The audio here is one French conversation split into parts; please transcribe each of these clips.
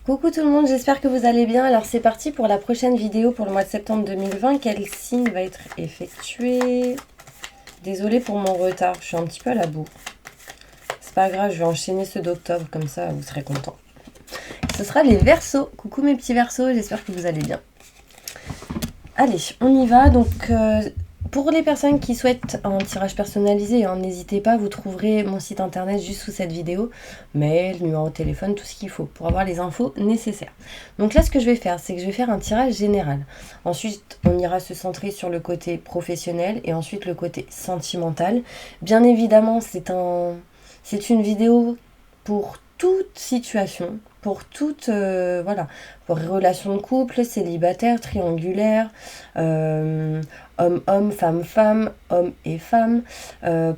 Coucou tout le monde, j'espère que vous allez bien. Alors c'est parti pour la prochaine vidéo pour le mois de septembre 2020. Quel signe va être effectué? Désolée pour mon retard, je suis un petit peu à la bourre. C'est pas grave, je vais enchaîner ceux d'octobre, comme ça vous serez contents. Ce sera les Verseaux. Coucou mes petits Verseaux, j'espère que vous allez bien. Allez, on y va. Donc pour les personnes qui souhaitent un tirage personnalisé, n'hésitez pas, vous trouverez mon site internet juste sous cette vidéo, mail, numéro de téléphone, tout ce qu'il faut pour avoir les infos nécessaires. Donc là, ce que je vais faire, c'est que je vais faire un tirage général. Ensuite, on ira se centrer sur le côté professionnel et ensuite le côté sentimental. Bien évidemment, c'est une vidéo pour toute situation, pour toute pour relations de couple, célibataire, triangulaire, homme-homme, femme-femme, homme et femme,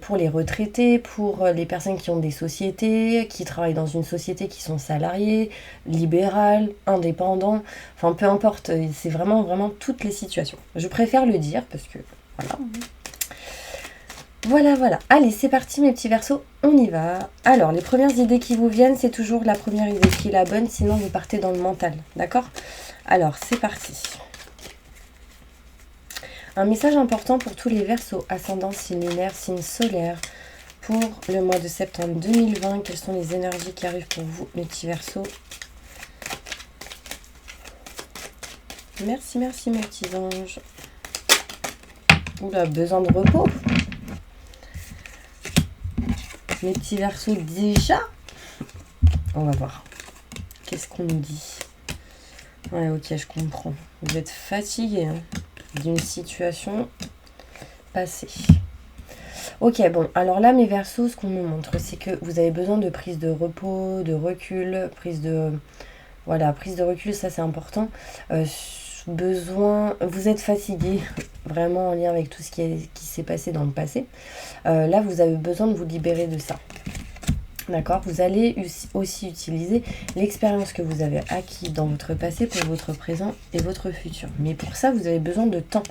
pour les retraités, pour les personnes qui ont des sociétés, qui travaillent dans une société, qui sont salariés, libérales, indépendants, enfin peu importe, c'est vraiment toutes les situations. Je préfère le dire parce que voilà. Allez, c'est parti mes petits Verseaux, on y va. Alors, les premières idées qui vous viennent, c'est toujours la première idée qui est la bonne, sinon vous partez dans le mental, d'accord? Alors, c'est parti. Un message important pour tous les Verseaux, ascendant, signe lunaire, signe solaire, pour le mois de septembre 2020. Quelles sont les énergies qui arrivent pour vous, mes petits Verseaux? Merci mes petits anges. Oula, besoin de repos. Mes petits Verseaux déjà. On va voir. Qu'est-ce qu'on nous dit? Ouais, ok, je comprends. Vous êtes fatigué d'une situation passée. Ok, bon, alors là, mes Verseaux, ce qu'on me montre, c'est que vous avez besoin de prise de repos, de recul, prise de recul, ça c'est important. Vous êtes fatigué, vraiment en lien avec tout ce qui s'est passé dans le passé. Là, vous avez besoin de vous libérer de ça. D'accord? Vous allez aussi utiliser l'expérience que vous avez acquise dans votre passé pour votre présent et votre futur. Mais pour ça, vous avez besoin de temps.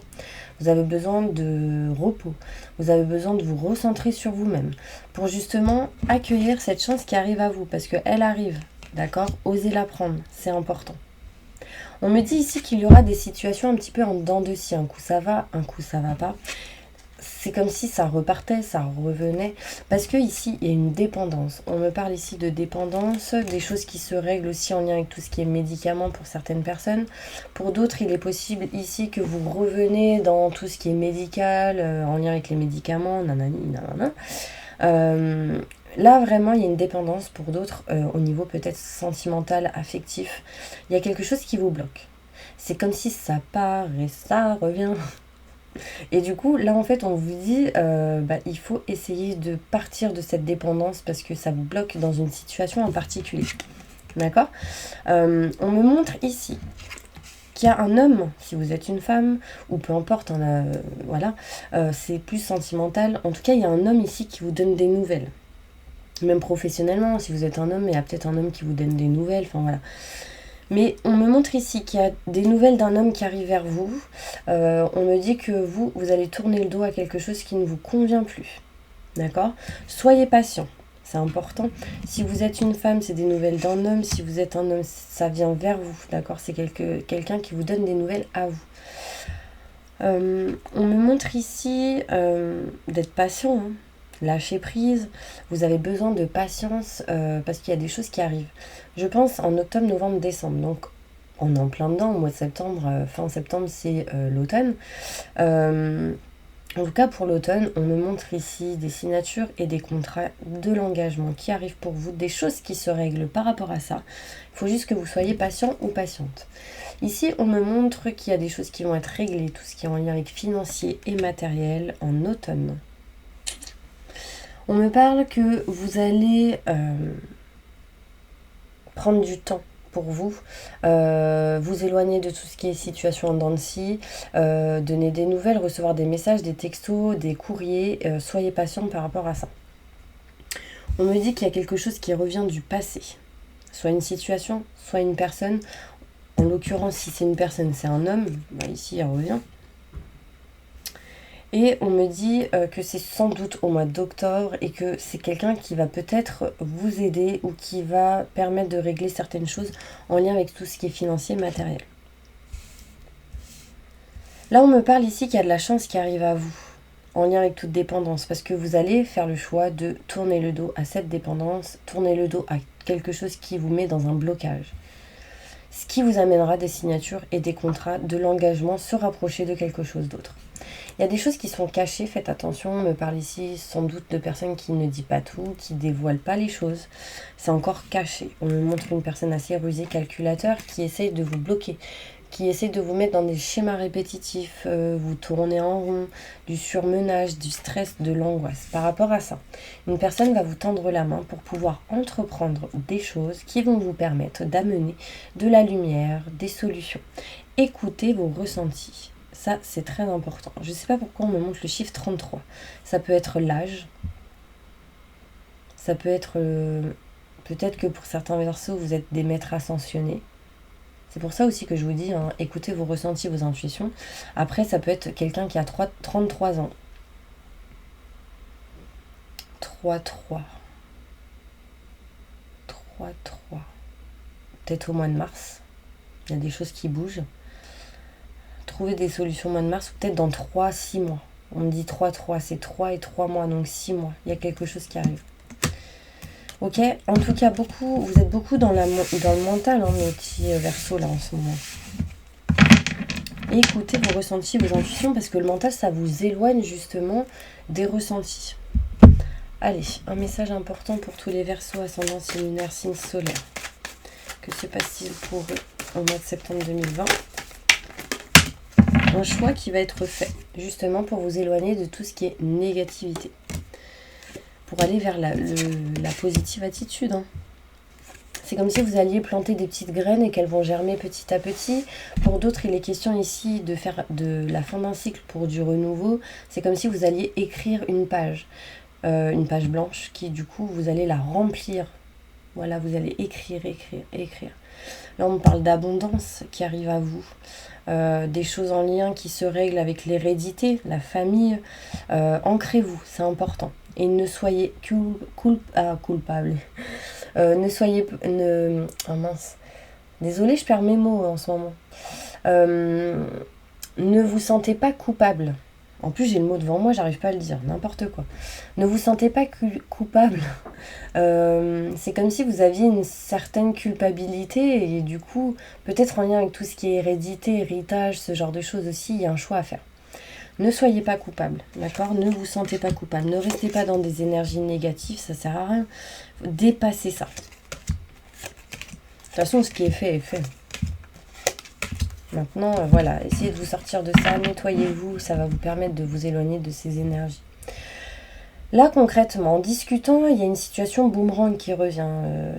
Vous avez besoin de repos. Vous avez besoin de vous recentrer sur vous-même pour justement accueillir cette chance qui arrive à vous parce qu'elle arrive. D'accord? Osez la prendre, c'est important. On me dit ici qu'il y aura des situations un petit peu en dents de scie. Un coup ça va, un coup ça va pas. C'est comme si ça repartait, ça revenait, parce que ici il y a une dépendance. On me parle ici de dépendance, des choses qui se règlent aussi en lien avec tout ce qui est médicaments pour certaines personnes. Pour d'autres, il est possible ici que vous revenez dans tout ce qui est médical, en lien avec les médicaments, nanani, nanana. Là, vraiment, il y a une dépendance pour d'autres, au niveau peut-être sentimental, affectif. Il y a quelque chose qui vous bloque. C'est comme si ça part et ça revient. Et du coup, là, en fait, on vous dit, il faut essayer de partir de cette dépendance parce que ça vous bloque dans une situation en particulier. D'accord? On me montre ici qu'il y a un homme, si vous êtes une femme, ou peu importe, c'est plus sentimental. En tout cas, il y a un homme ici qui vous donne des nouvelles. Même professionnellement, si vous êtes un homme, il y a peut-être un homme qui vous donne des nouvelles, enfin voilà. Mais on me montre ici qu'il y a des nouvelles d'un homme qui arrive vers vous. On me dit que vous allez tourner le dos à quelque chose qui ne vous convient plus. D'accord? Soyez patient, c'est important. Si vous êtes une femme, c'est des nouvelles d'un homme. Si vous êtes un homme, ça vient vers vous. D'accord? C'est quelqu'un qui vous donne des nouvelles à vous. On me montre ici d'être patient, lâcher prise, vous avez besoin de patience parce qu'il y a des choses qui arrivent. Je pense en octobre, novembre, décembre. Donc on est en plein dedans, au mois de septembre, fin septembre c'est l'automne. En tout cas pour l'automne, on me montre ici des signatures et des contrats de l'engagement qui arrivent pour vous, des choses qui se règlent par rapport à ça. Il faut juste que vous soyez patient ou patiente. Ici, on me montre qu'il y a des choses qui vont être réglées, tout ce qui est en lien avec financier et matériel en automne. On me parle que vous allez prendre du temps pour vous, vous éloigner de tout ce qui est situation en dents de scie, donner des nouvelles, recevoir des messages, des textos, des courriers, soyez patient par rapport à ça. On me dit qu'il y a quelque chose qui revient du passé, soit une situation, soit une personne. En l'occurrence, si c'est une personne, c'est un homme, ici il revient. Et on me dit que c'est sans doute au mois d'octobre et que c'est quelqu'un qui va peut-être vous aider ou qui va permettre de régler certaines choses en lien avec tout ce qui est financier, matériel. Là, on me parle ici qu'il y a de la chance qui arrive à vous, en lien avec toute dépendance, parce que vous allez faire le choix de tourner le dos à cette dépendance, tourner le dos à quelque chose qui vous met dans un blocage. Ce qui vous amènera des signatures et des contrats, de l'engagement, se rapprocher de quelque chose d'autre. Il y a des choses qui sont cachées, faites attention, on me parle ici sans doute de personnes qui ne disent pas tout, qui ne dévoilent pas les choses. C'est encore caché. On me montre une personne assez rusée, calculateur, qui essaye de vous bloquer, qui essaie de vous mettre dans des schémas répétitifs, vous tournez en rond, du surmenage, du stress, de l'angoisse. Par rapport à ça, une personne va vous tendre la main pour pouvoir entreprendre des choses qui vont vous permettre d'amener de la lumière, des solutions. Écoutez vos ressentis. Ça, c'est très important. Je ne sais pas pourquoi on me montre le chiffre 33. Ça peut être l'âge. Ça peut être... peut-être que pour certains verseaux, vous êtes des maîtres ascensionnés. C'est pour ça aussi que je vous dis, écoutez vos ressentis, vos intuitions. Après, ça peut être quelqu'un qui a 33 ans. 3-3. 3-3. Peut-être au mois de mars. Il y a des choses qui bougent. Trouver des solutions au mois de mars, ou peut-être dans 3-6 mois. On me dit 3-3, c'est 3 et 3 mois, donc 6 mois. Il y a quelque chose qui arrive. Ok, en tout cas, vous êtes beaucoup dans le mental, mes petits versos là en ce moment. Et écoutez vos ressentis, vos intuitions, parce que le mental, ça vous éloigne justement des ressentis. Allez, un message important pour tous les versos, ascendants, signes lunaires, signes solaires. Que se passe-t-il pour eux au mois de septembre 2020 ? Un choix qui va être fait, justement pour vous éloigner de tout ce qui est négativité. Pour aller vers la positive attitude. C'est comme si vous alliez planter des petites graines et qu'elles vont germer petit à petit. Pour d'autres, il est question ici de faire de la fin d'un cycle pour du renouveau. C'est comme si vous alliez écrire une page blanche qui, du coup, vous allez la remplir. Voilà, vous allez écrire. Là, on me parle d'abondance qui arrive à vous. Des choses en lien qui se règlent avec l'hérédité, la famille. Ancrez-vous, c'est important. Et ne soyez coupable. Ne soyez... Oh mince. Désolée, je perds mes mots en ce moment. Ne vous sentez pas coupable. En plus, j'ai le mot devant moi, j'arrive pas à le dire. N'importe quoi. Ne vous sentez pas coupable. C'est comme si vous aviez une certaine culpabilité. Et du coup, peut-être en lien avec tout ce qui est hérédité, héritage, ce genre de choses aussi, il y a un choix à faire. Ne soyez pas coupable, d'accord ? Ne vous sentez pas coupable. Ne restez pas dans des énergies négatives, ça sert à rien. Dépassez ça. De toute façon, ce qui est fait est fait. Maintenant, voilà, essayez de vous sortir de ça, nettoyez-vous, ça va vous permettre de vous éloigner de ces énergies. Là, concrètement, en discutant, il y a une situation boomerang qui revient.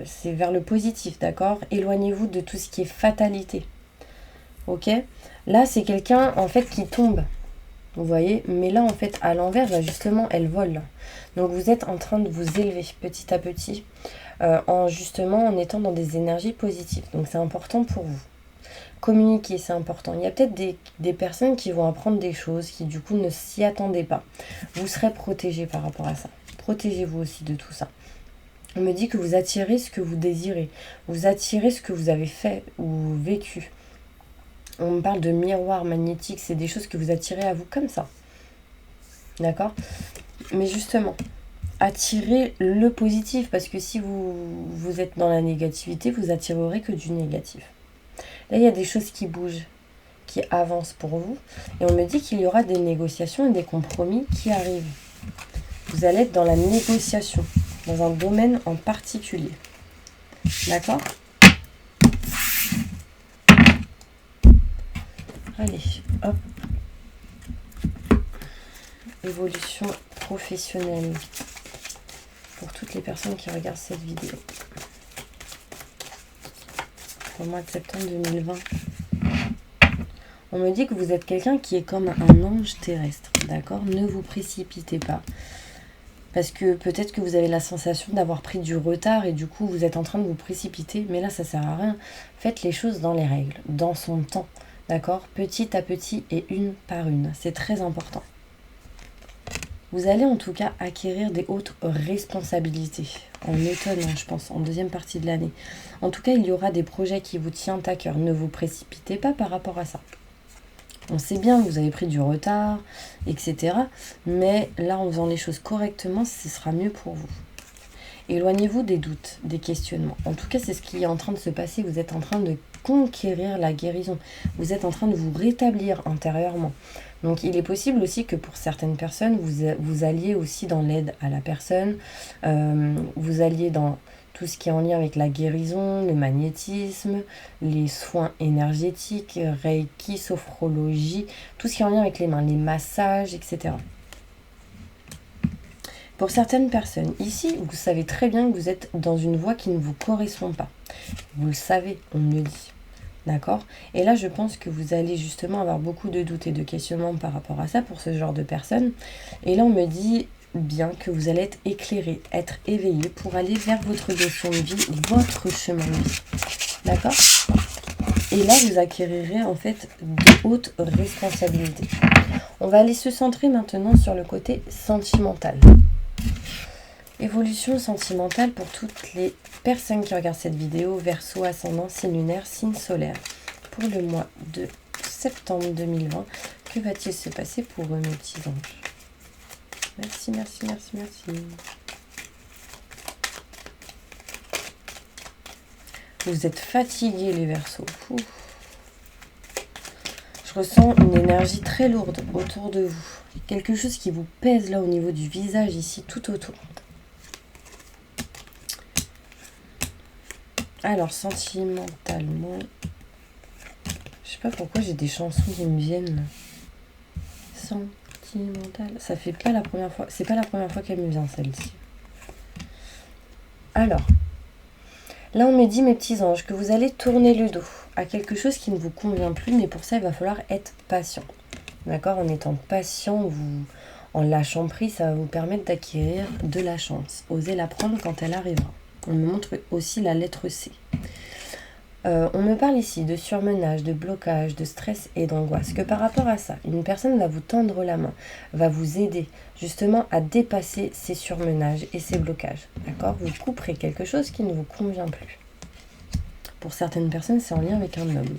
C'est vers le positif, d'accord ? Éloignez-vous de tout ce qui est fatalité. Ok ? Là, c'est quelqu'un, en fait, qui tombe. Vous voyez, mais là en fait à l'envers, bah, justement elle vole. Donc vous êtes en train de vous élever petit à petit en étant dans des énergies positives. Donc c'est important pour vous. Communiquer, c'est important. Il y a peut-être des personnes qui vont apprendre des choses qui du coup ne s'y attendaient pas. Vous serez protégés par rapport à ça. Protégez-vous aussi de tout ça. On me dit que vous attirez ce que vous désirez. Vous attirez ce que vous avez fait ou vécu. On me parle de miroir magnétique, c'est des choses que vous attirez à vous comme ça. D'accord ? Mais justement, attirez le positif, parce que si vous êtes dans la négativité, vous attirerez que du négatif. Là, il y a des choses qui bougent, qui avancent pour vous. Et on me dit qu'il y aura des négociations et des compromis qui arrivent. Vous allez être dans la négociation, dans un domaine en particulier. D'accord ? Allez, hop. Évolution professionnelle pour toutes les personnes qui regardent cette vidéo. Pour le mois de septembre 2020. On me dit que vous êtes quelqu'un qui est comme un ange terrestre, d'accord ? Ne vous précipitez pas. Parce que peut-être que vous avez la sensation d'avoir pris du retard et du coup vous êtes en train de vous précipiter. Mais là, ça sert à rien. Faites les choses dans les règles, dans son temps. D'accord ? Petit à petit et une par une. C'est très important. Vous allez en tout cas acquérir des hautes responsabilités en automne, je pense, en deuxième partie de l'année. En tout cas, il y aura des projets qui vous tiennent à cœur. Ne vous précipitez pas par rapport à ça. On sait bien que vous avez pris du retard, etc. Mais là, en faisant les choses correctement, ce sera mieux pour vous. Éloignez-vous des doutes, des questionnements. En tout cas, c'est ce qui est en train de se passer. Vous êtes en train de conquérir la guérison. Vous êtes en train de vous rétablir intérieurement. Donc, il est possible aussi que pour certaines personnes, vous alliez aussi dans l'aide à la personne. Vous alliez dans tout ce qui est en lien avec la guérison, le magnétisme, les soins énergétiques, Reiki, sophrologie, tout ce qui est en lien avec les mains, les massages, etc. Pour certaines personnes, ici, vous savez très bien que vous êtes dans une voie qui ne vous correspond pas. Vous le savez, on me le dit. D'accord? Et là, je pense que vous allez justement avoir beaucoup de doutes et de questionnements par rapport à ça pour ce genre de personnes. Et là, on me dit bien que vous allez être éclairé, être éveillé pour aller vers votre mission de vie, votre chemin de vie. D'accord? Et là, vous acquérirez en fait de hautes responsabilités. On va aller se centrer maintenant sur le côté sentimental. Évolution sentimentale pour toutes les personnes qui regardent cette vidéo, Verseau, ascendant, signe lunaire, signe solaire. Pour le mois de septembre 2020, que va-t-il se passer pour eux, mes petits anges? Merci, merci, merci, merci. Vous êtes fatigués, les Verseaux. Je ressens une énergie très lourde autour de vous. Quelque chose qui vous pèse là au niveau du visage, ici, tout autour. Alors, sentimentalement, je sais pas pourquoi j'ai des chansons qui me viennent là. Sentimental, ça fait pas la première fois, c'est pas la première fois qu'elle me vient celle-ci. Alors, là on me dit, mes petits anges, que vous allez tourner le dos à quelque chose qui ne vous convient plus, mais pour ça il va falloir être patient. D'accord? En étant patient, en lâchant prise, ça va vous permettre d'acquérir de la chance. Osez la prendre quand elle arrivera. On me montre aussi la lettre C. On me parle ici de surmenage, de blocage, de stress et d'angoisse. Que par rapport à ça, une personne va vous tendre la main, va vous aider justement à dépasser ces surmenages et ces blocages. D'accord? Vous couperez quelque chose qui ne vous convient plus. Pour certaines personnes, c'est en lien avec un homme.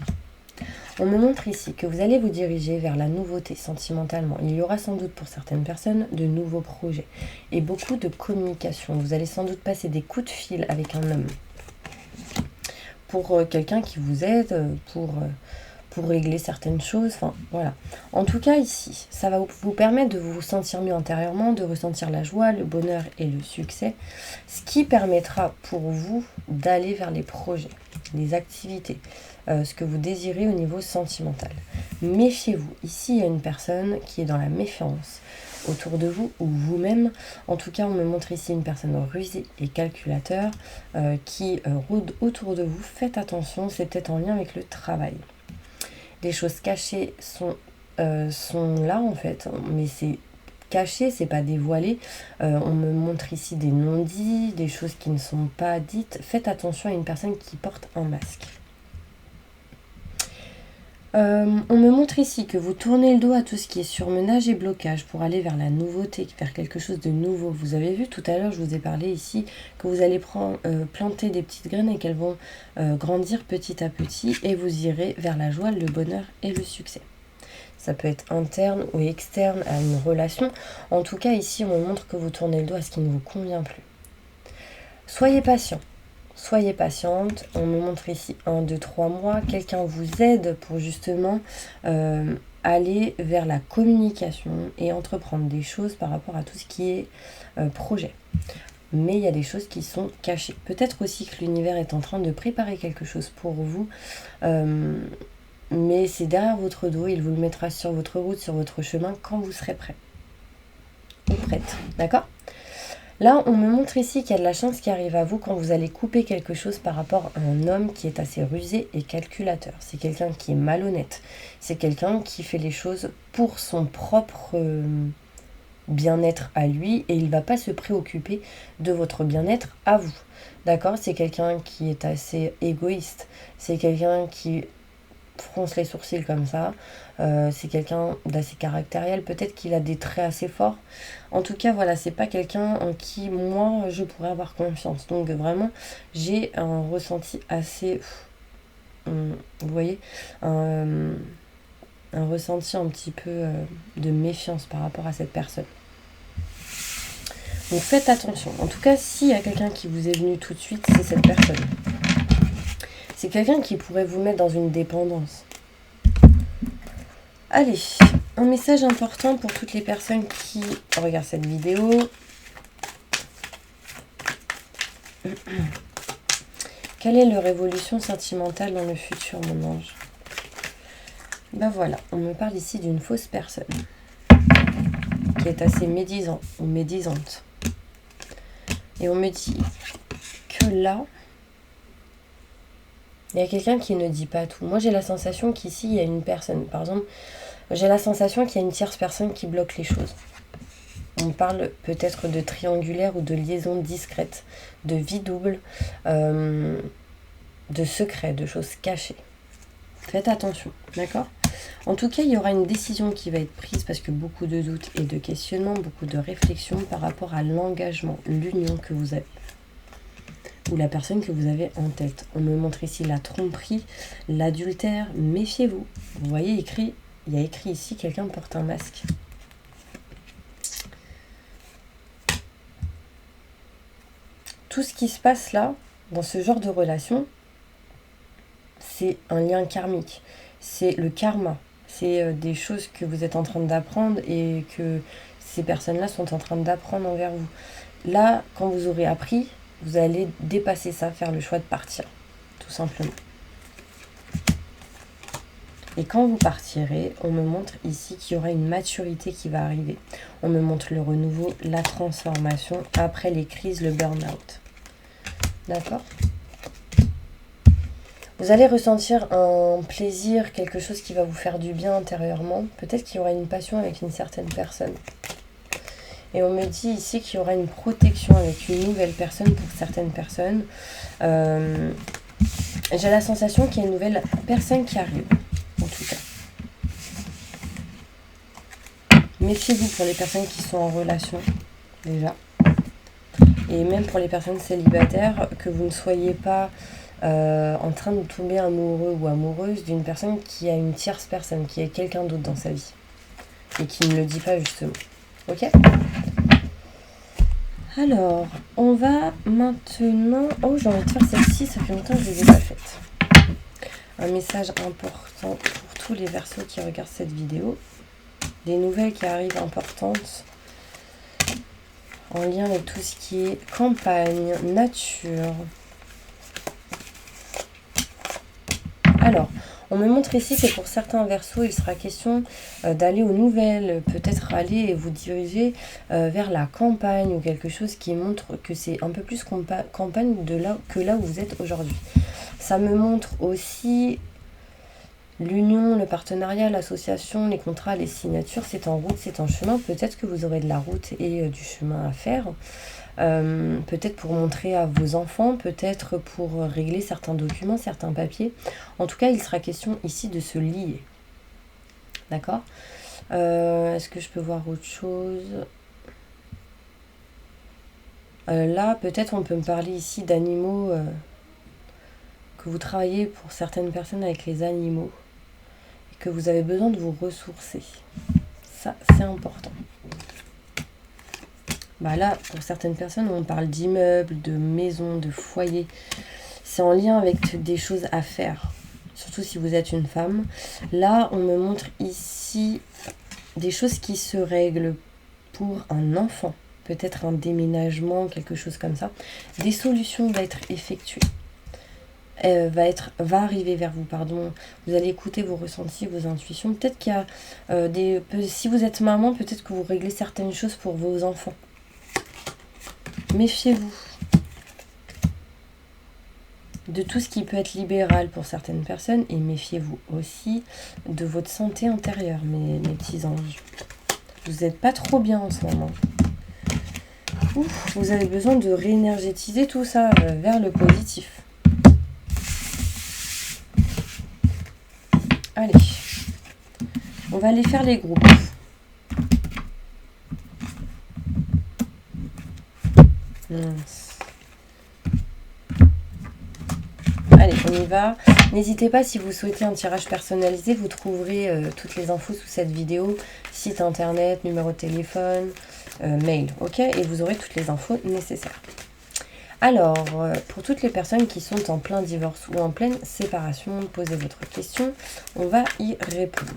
On me montre ici que vous allez vous diriger vers la nouveauté sentimentalement. Il y aura sans doute pour certaines personnes de nouveaux projets et beaucoup de communication. Vous allez sans doute passer des coups de fil avec un homme pour quelqu'un qui vous aide, pour régler certaines choses. Enfin, voilà. En tout cas, ici, ça va vous permettre de vous sentir mieux intérieurement, de ressentir la joie, le bonheur et le succès, ce qui permettra pour vous d'aller vers les projets, les activités, ce que vous désirez au niveau sentimental. Méfiez-vous. Ici, il y a une personne qui est dans la méfiance autour de vous ou vous-même. En tout cas, on me montre ici une personne rusée et calculateur qui rôde autour de vous. Faites attention, c'est peut-être en lien avec le travail. Les choses cachées sont là en fait, mais c'est caché, c'est pas dévoilé. On me montre ici des non-dits, des choses qui ne sont pas dites. Faites attention à une personne qui porte un masque. On me montre ici que vous tournez le dos à tout ce qui est surmenage et blocage pour aller vers la nouveauté, vers quelque chose de nouveau. Vous avez vu tout à l'heure, je vous ai parlé ici, que vous allez planter des petites graines et qu'elles vont grandir petit à petit et vous irez vers la joie, le bonheur et le succès. Ça peut être interne ou externe à une relation. En tout cas, ici, on me montre que vous tournez le dos à ce qui ne vous convient plus. Soyez patient. Soyez patiente, on me montre ici 1, 2, 3 mois, quelqu'un vous aide pour justement aller vers la communication et entreprendre des choses par rapport à tout ce qui est projet. Mais il y a des choses qui sont cachées. Peut-être aussi que l'univers est en train de préparer quelque chose pour vous, mais c'est derrière votre dos, il vous le mettra sur votre route, sur votre chemin quand vous serez prêt ou prête, d'accord ? Là, on me montre ici qu'il y a de la chance qui arrive à vous quand vous allez couper quelque chose par rapport à un homme qui est assez rusé et calculateur. C'est quelqu'un qui est malhonnête. C'est quelqu'un qui fait les choses pour son propre bien-être à lui et il ne va pas se préoccuper de votre bien-être à vous. D'accord? C'est quelqu'un qui est assez égoïste. C'est quelqu'un qui fronce les sourcils comme ça. C'est quelqu'un d'assez caractériel. Peut-être qu'il a des traits assez forts. En tout cas, voilà, c'est pas quelqu'un en qui, moi, je pourrais avoir confiance. Donc, vraiment, j'ai un ressenti assez... vous voyez, un ressenti un petit peu de méfiance par rapport à cette personne. Donc faites attention. En tout cas, s'il y a quelqu'un qui vous est venu tout de suite, c'est cette personne. C'est quelqu'un qui pourrait vous mettre dans une dépendance. Allez, un message important pour toutes les personnes qui regardent cette vidéo. Quelle est leur évolution sentimentale dans le futur, mon ange? Ben voilà, on me parle ici d'une fausse personne qui est assez médisant ou médisante. Et on me dit que là, il y a quelqu'un qui ne dit pas tout. Moi, j'ai la sensation qu'ici, il y a une personne. Par exemple, j'ai la sensation qu'il y a une tierce personne qui bloque les choses. On parle peut-être de triangulaire ou de liaison discrète, de vie double, de secret, de choses cachées. Faites attention, d'accord? En tout cas, il y aura une décision qui va être prise parce que beaucoup de doutes et de questionnements, beaucoup de réflexions par rapport à l'engagement, l'union que vous avez. Ou la personne que vous avez en tête. On me montre ici la tromperie, l'adultère. Méfiez-vous. Vous voyez, il y a écrit ici, quelqu'un porte un masque. Tout ce qui se passe là, dans ce genre de relation, c'est un lien karmique. C'est le karma. C'est des choses que vous êtes en train d'apprendre et que ces personnes-là sont en train d'apprendre envers vous. Là, quand vous aurez appris, vous allez dépasser ça, faire le choix de partir, tout simplement. Et quand vous partirez, on me montre ici qu'il y aura une maturité qui va arriver. On me montre le renouveau, la transformation, après les crises, le burn-out. D'accord ? Vous allez ressentir un plaisir, quelque chose qui va vous faire du bien intérieurement. Peut-être qu'il y aura une passion avec une certaine personne. Et on me dit ici qu'il y aura une protection avec une nouvelle personne pour certaines personnes. J'ai la sensation qu'il y a une nouvelle personne qui arrive, en tout cas. Méfiez-vous pour les personnes qui sont en relation, déjà. Et même pour les personnes célibataires, que vous ne soyez pas en train de tomber amoureux ou amoureuse d'une personne qui a une tierce personne, qui a quelqu'un d'autre dans sa vie. Et qui ne le dit pas justement. Ok ? Alors, on va maintenant... Oh, j'ai envie de faire celle-ci, ça fait longtemps que je ne les ai pas faites. Un message important pour tous les Verseaux qui regardent cette vidéo. Des nouvelles qui arrivent importantes en lien avec tout ce qui est campagne, nature. Alors, on me montre ici que pour certains Verseaux, il sera question d'aller aux nouvelles, peut-être aller et vous diriger vers la campagne ou quelque chose qui montre que c'est un peu plus campagne que là où vous êtes aujourd'hui. Ça me montre aussi l'union, le partenariat, l'association, les contrats, les signatures. C'est en route, c'est en chemin. Peut-être que vous aurez de la route et du chemin à faire. Peut-être pour montrer à vos enfants, peut-être pour régler certains documents, certains papiers. En tout cas, il sera question ici de se lier. D'accord ? Est-ce que je peux voir autre chose ? Là, peut-être on peut me parler ici d'animaux, que vous travaillez pour certaines personnes avec les animaux et que vous avez besoin de vous ressourcer. Ça, c'est important. Bah là, pour certaines personnes, on parle d'immeubles, de maisons, de foyers. C'est en lien avec des choses à faire, surtout si vous êtes une femme. Là, on me montre ici des choses qui se règlent pour un enfant. Peut-être un déménagement, quelque chose comme ça. Des solutions vont être effectuées. Va arriver vers vous, pardon. Vous allez écouter vos ressentis, vos intuitions. Peut-être qu'il y a si vous êtes maman, peut-être que vous réglez certaines choses pour vos enfants. Méfiez-vous de tout ce qui peut être libéral pour certaines personnes et méfiez-vous aussi de votre santé intérieure, mes petits anges. Vous n'êtes pas trop bien en ce moment. Ouf, vous avez besoin de réénergétiser tout ça vers le positif. Allez, on va aller faire les groupes. Allez, on y va. N'hésitez pas, si vous souhaitez un tirage personnalisé, vous trouverez toutes les infos sous cette vidéo, site internet, numéro de téléphone, mail, ok? Et vous aurez toutes les infos nécessaires. Alors, pour toutes les personnes qui sont en plein divorce ou en pleine séparation, posez votre question, on va y répondre.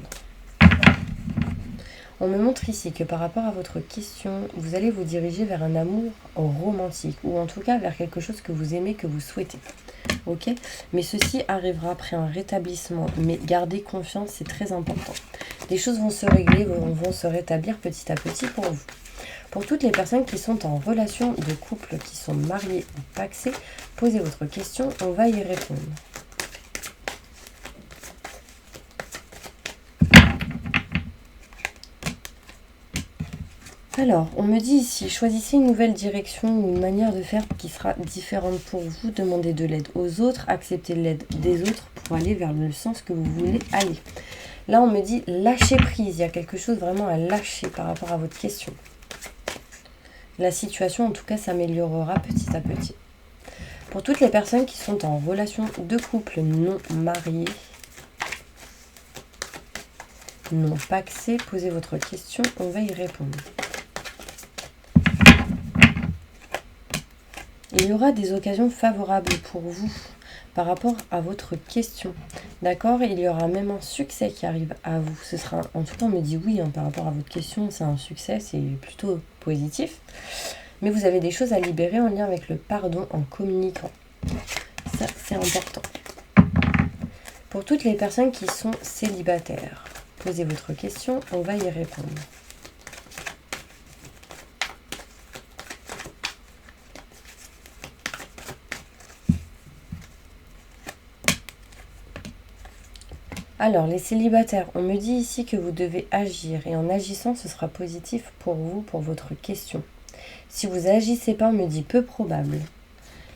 On me montre ici que par rapport à votre question, vous allez vous diriger vers un amour romantique, ou en tout cas vers quelque chose que vous aimez, que vous souhaitez. Ok, mais ceci arrivera après un rétablissement, mais gardez confiance, c'est très important. Les choses vont se régler, vont se rétablir petit à petit pour vous. Pour toutes les personnes qui sont en relation de couple, qui sont mariées ou pacsées, posez votre question, on va y répondre. Alors, on me dit ici, choisissez une nouvelle direction ou une manière de faire qui sera différente pour vous. Demandez de l'aide aux autres, acceptez l'aide des autres pour aller vers le sens que vous voulez aller. Là, on me dit lâcher prise. Il y a quelque chose vraiment à lâcher par rapport à votre question. La situation, en tout cas, s'améliorera petit à petit. Pour toutes les personnes qui sont en relation de couple non mariés, non pacsés, posez votre question, on va y répondre. Il y aura des occasions favorables pour vous par rapport à votre question. D'accord? Il y aura même un succès qui arrive à vous. Ce sera, en tout cas, on me dit oui par rapport à votre question, c'est un succès, c'est plutôt positif. Mais vous avez des choses à libérer en lien avec le pardon en communiquant. Ça, c'est important. Pour toutes les personnes qui sont célibataires, posez votre question, on va y répondre. Alors, les célibataires, on me dit ici que vous devez agir et en agissant, ce sera positif pour vous, pour votre question. Si vous n'agissez pas, on me dit peu probable.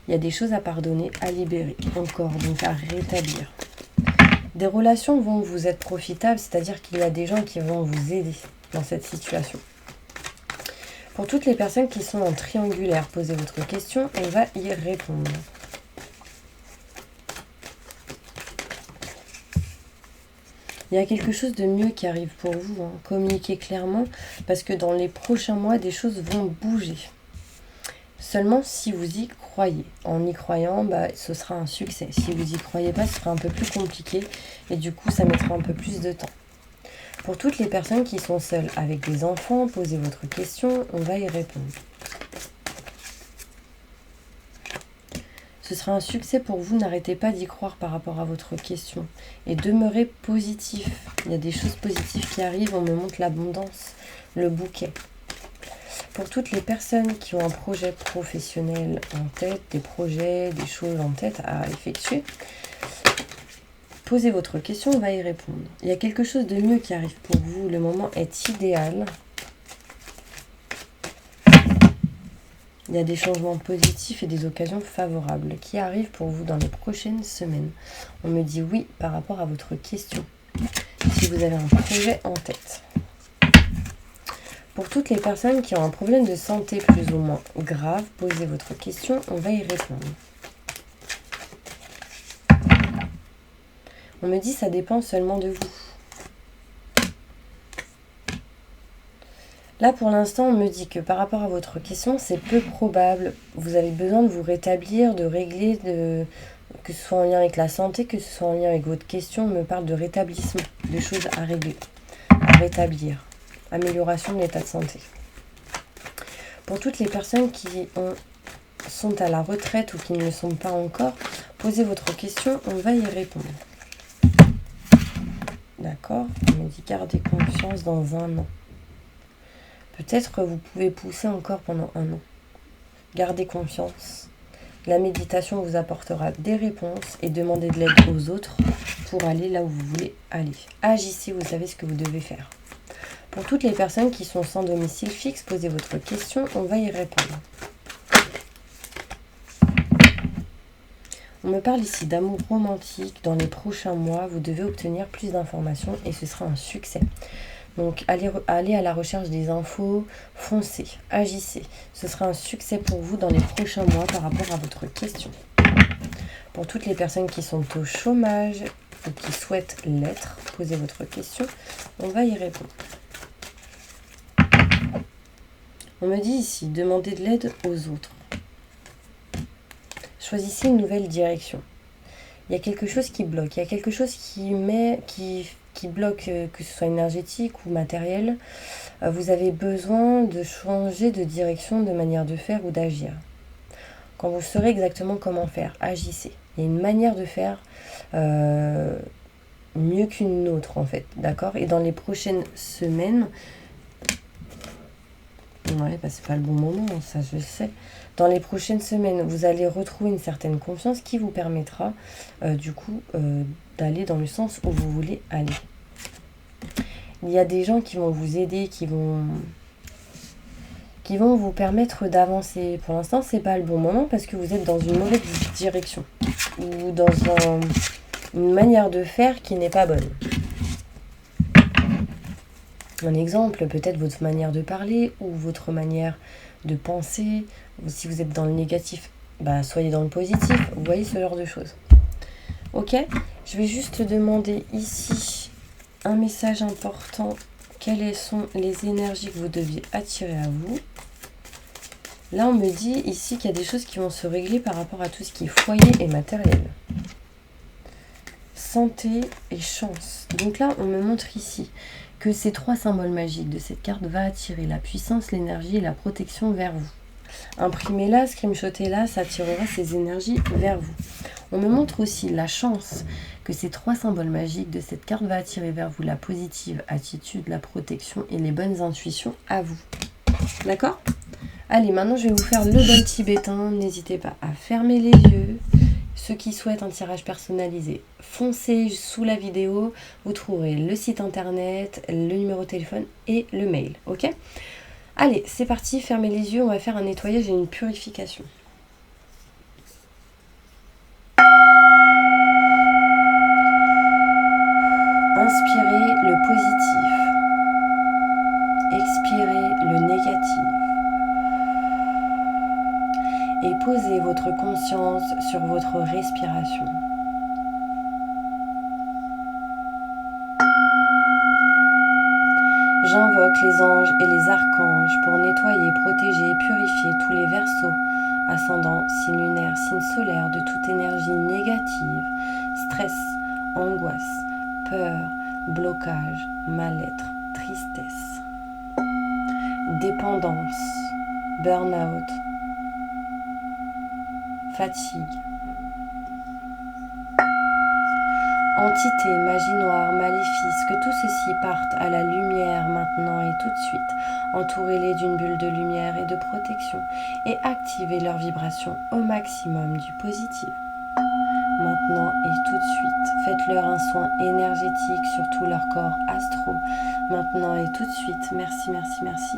Il y a des choses à pardonner, à libérer, encore, donc à rétablir. Des relations vont vous être profitables, c'est-à-dire qu'il y a des gens qui vont vous aider dans cette situation. Pour toutes les personnes qui sont en triangulaire, posez votre question, on va y répondre. Il y a quelque chose de mieux qui arrive pour vous. Communiquez clairement parce que dans les prochains mois, des choses vont bouger. Seulement si vous y croyez. En y croyant, ce sera un succès. Si vous n'y croyez pas, ce sera un peu plus compliqué et du coup, ça mettra un peu plus de temps. Pour toutes les personnes qui sont seules avec des enfants, posez votre question, on va y répondre. Ce sera un succès pour vous, n'arrêtez pas d'y croire par rapport à votre question. Et demeurez positif. Il y a des choses positives qui arrivent, on me montre l'abondance, le bouquet. Pour toutes les personnes qui ont un projet professionnel en tête, des projets, des choses en tête à effectuer, posez votre question, on va y répondre. Il y a quelque chose de mieux qui arrive pour vous, le moment est idéal. Il y a des changements positifs et des occasions favorables qui arrivent pour vous dans les prochaines semaines. On me dit oui par rapport à votre question. Si vous avez un projet en tête. Pour toutes les personnes qui ont un problème de santé plus ou moins grave, posez votre question, on va y répondre. On me dit ça dépend seulement de vous. Là, pour l'instant, on me dit que par rapport à votre question, c'est peu probable. Vous avez besoin de vous rétablir, de régler, que ce soit en lien avec la santé, que ce soit en lien avec votre question. On me parle de rétablissement, de choses à régler, à rétablir, amélioration de l'état de santé. Pour toutes les personnes qui sont à la retraite ou qui ne le sont pas encore, posez votre question, on va y répondre. D'accord? On me dit gardez confiance dans un an. Peut-être que vous pouvez pousser encore pendant un an. Gardez confiance. La méditation vous apportera des réponses et demandez de l'aide aux autres pour aller là où vous voulez aller. Agissez, vous savez ce que vous devez faire. Pour toutes les personnes qui sont sans domicile fixe, posez votre question, on va y répondre. On me parle ici d'amour romantique. Dans les prochains mois, vous devez obtenir plus d'informations et ce sera un succès. Donc, allez à la recherche des infos, foncez, agissez. Ce sera un succès pour vous dans les prochains mois par rapport à votre question. Pour toutes les personnes qui sont au chômage ou qui souhaitent l'être, posez votre question. On va y répondre. On me dit ici, demandez de l'aide aux autres. Choisissez une nouvelle direction. Il y a quelque chose qui bloque, il y a quelque chose qui bloque, que ce soit énergétique ou matériel. Vous avez besoin de changer de direction, de manière de faire ou d'agir. Quand vous saurez exactement comment faire, agissez. Il y a une manière de faire mieux qu'une autre en fait, d'accord? Et dans les prochaines semaines, ouais, bah c'est pas le bon moment, ça je le sais. Dans les prochaines semaines, vous allez retrouver une certaine confiance qui vous permettra du coup d'aller dans le sens où vous voulez aller. Il y a des gens qui vont vous aider, qui vont vous permettre d'avancer. Pour l'instant, c'est pas le bon moment parce que vous êtes dans une mauvaise direction ou dans une manière de faire qui n'est pas bonne. Un exemple, peut-être votre manière de parler ou votre manière de penser. Si vous êtes dans le négatif, bah, soyez dans le positif. Vous voyez ce genre de choses. Ok, je vais juste demander ici un message important. Quelles sont les énergies que vous deviez attirer à vous? Là, on me dit ici qu'il y a des choses qui vont se régler par rapport à tout ce qui est foyer et matériel. Santé et chance. Donc là, on me montre ici que ces 3 symboles magiques de cette carte va attirer la puissance, l'énergie et la protection vers vous. Imprimez-la, screenshotez-la, ça attirera ces énergies vers vous. On me montre aussi la chance, que ces 3 symboles magiques de cette carte va attirer vers vous la positive attitude, la protection et les bonnes intuitions à vous. D'accord? Allez, maintenant je vais vous faire le bol tibétain. N'hésitez pas à fermer les yeux. Ceux qui souhaitent un tirage personnalisé, foncez sous la vidéo. Vous trouverez le site internet, le numéro de téléphone et le mail. Ok? Allez, c'est parti, fermez les yeux. On va faire un nettoyage et une purification. Inspirez le positif. Expirez le négatif. Et posez votre conscience sur votre respiration. J'invoque les anges et les archanges pour nettoyer, protéger et purifier tous les verseaux, ascendants, signes lunaires, signes solaires de toute énergie négative, stress, angoisse, peur, blocage, mal-être, tristesse, dépendance, burn-out, fatigue, entité, magie noire, maléfice, que tout ceci parte à la lumière maintenant et tout de suite. Entourez-les d'une bulle de lumière et de protection et activez leur vibration au maximum du positif. Maintenant et tout de suite, faites-leur un soin énergétique sur tout leur corps astro. Maintenant et tout de suite, merci, merci, merci.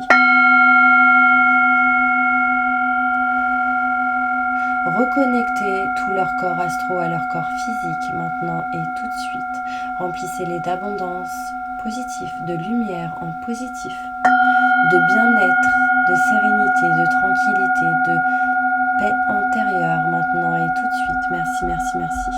Reconnectez tout leur corps astro à leur corps physique maintenant et tout de suite. Remplissez-les d'abondance positive, de lumière en positif, de bien-être, de sérénité, de tranquillité, de paix intérieure maintenant et tout de suite. Merci, merci, merci.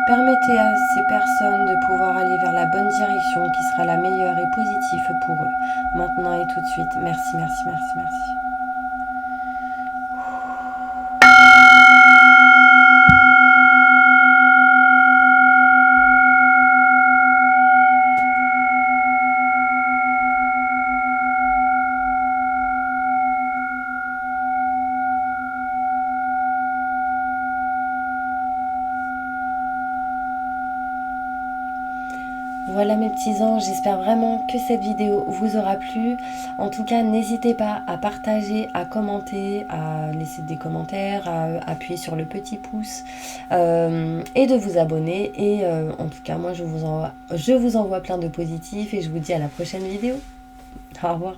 Permettez à ces personnes de pouvoir aller vers la bonne direction qui sera la meilleure et positive pour eux. Maintenant et tout de suite. Merci, merci, merci, merci. Voilà mes petits anges, j'espère vraiment que cette vidéo vous aura plu. En tout cas, n'hésitez pas à partager, à commenter, à laisser des commentaires, à appuyer sur le petit pouce et de vous abonner. Et en tout cas, moi je vous envoie plein de positifs et je vous dis à la prochaine vidéo. Au revoir.